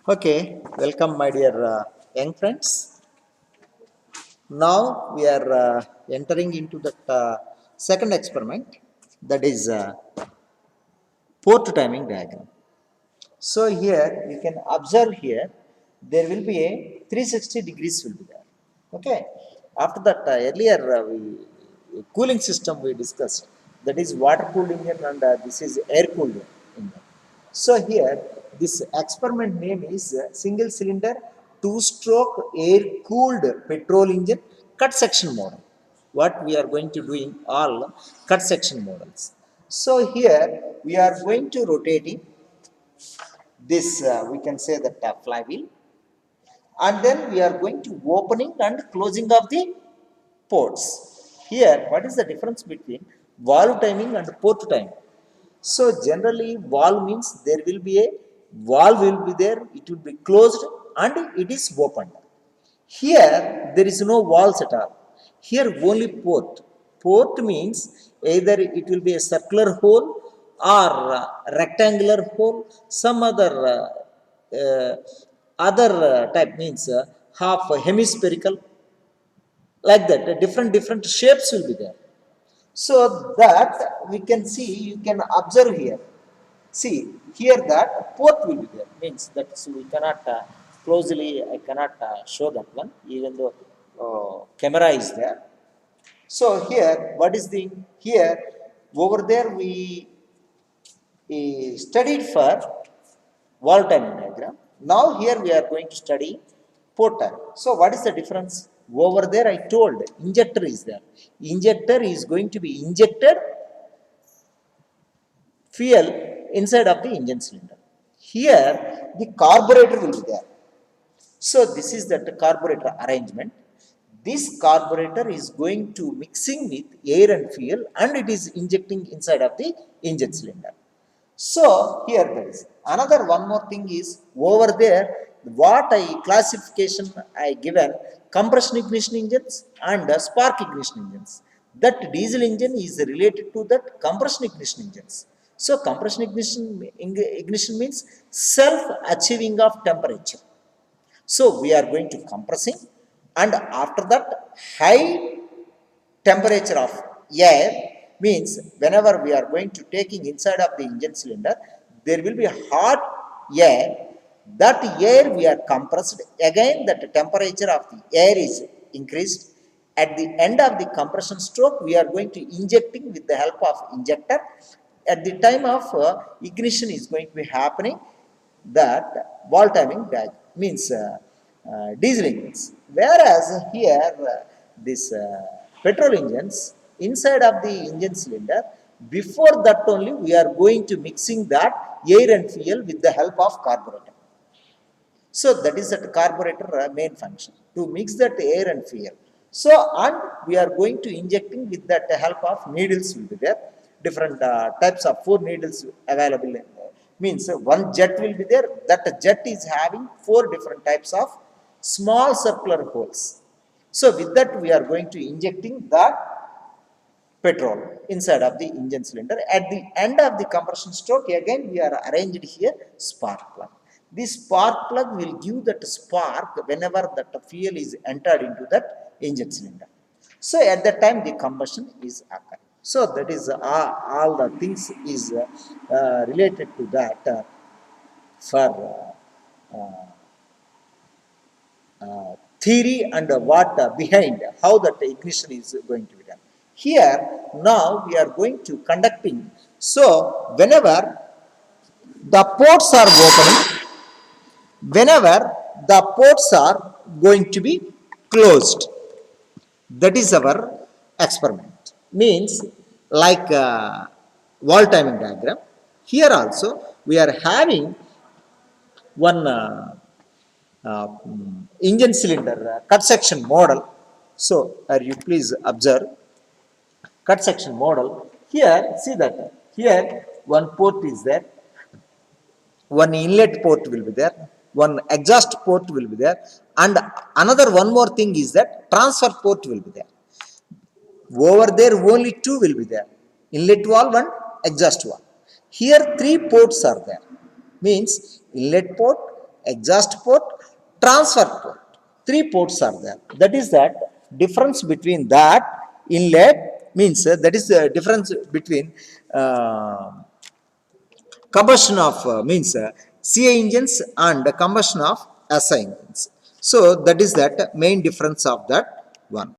Okay, welcome, my dear young friends. Now we are entering into the second experiment, that is port timing diagram. So here you can observe here there will be a 360 degrees will be there. Okay. After that earlier cooling system we discussed, that is water cooled engine, and this is air cooled engine. So here this experiment name is single cylinder two stroke air cooled petrol engine cut section model. What we are going to do in all cut section models. So here we are going to rotating this we can say that flywheel, and then we are going to opening and closing of the ports. Here what is the difference between valve timing and port timing? So generally valve means there will be a valve will be there, it will be closed and it is opened. Here there is no walls at all. Here only port. Port means either it will be a circular hole or rectangular hole, some uh, other type means half hemispherical, like that. Different shapes will be there. So that we can see, you can observe here. See here that port will be there. Means that so we cannot closely, I cannot show that one, even though camera is there. So here, what is the here over there we studied for wall timing diagram. Now here we are going to study port time. So what is the difference? Over there I told injector is there. Injector is going to be injected fuel inside of the engine cylinder. Here the carburetor will be there. So this is that carburetor arrangement. This carburetor is going to mixing with air and fuel and it is injecting inside of the engine cylinder. So here there is another one more thing is over there what I classification I given compression ignition engines and spark ignition engines. That diesel engine is related to that compression ignition engines. So compression ignition means self achieving of temperature. So we are going to compressing, and after that high temperature of air means whenever we are going to taking inside of the engine cylinder, there will be hot air. That air we are compressed again. That temperature of the air is increased. At the end of the compression stroke, we are going to injecting with the help of injector. At the time of ignition is going to be happening, that ball timing means diesel engines. Whereas here this petrol engines inside of the engine cylinder, before that only we are going to mixing that air and fuel with the help of carburetor. So that is that carburetor main function to mix that air and fuel. So and we are going to injecting with that help of needles will be there. Different types of 4 needles available. Means one jet will be there. That jet is having 4 different types of small circular holes. So with that we are going to injecting that petrol inside of the engine cylinder. At the end of the compression stroke, again we are arranged here spark plug. This spark plug will give that spark whenever that fuel is entered into that engine cylinder. So at that time the combustion is occurring. So that is all the things is related to that for theory and what behind how that ignition is going to be done. Here now we are going to conducting. So whenever the ports are opening, whenever the ports are going to be closed, that is our experiment. Means like wall timing diagram. Here also we are having one engine cylinder cut section model. So you please observe cut section model. Here see that here one port is there, one inlet port will be there, one exhaust port will be there, and another one more thing is that transfer port will be there. Over there only two will be there, inlet valve and exhaust valve. Here 3 ports are there. Means inlet port, exhaust port, transfer port. Three ports are there. That is that difference between that inlet means that is the difference between combustion of means CI engines and combustion of SI engines. So that is that main difference of that one.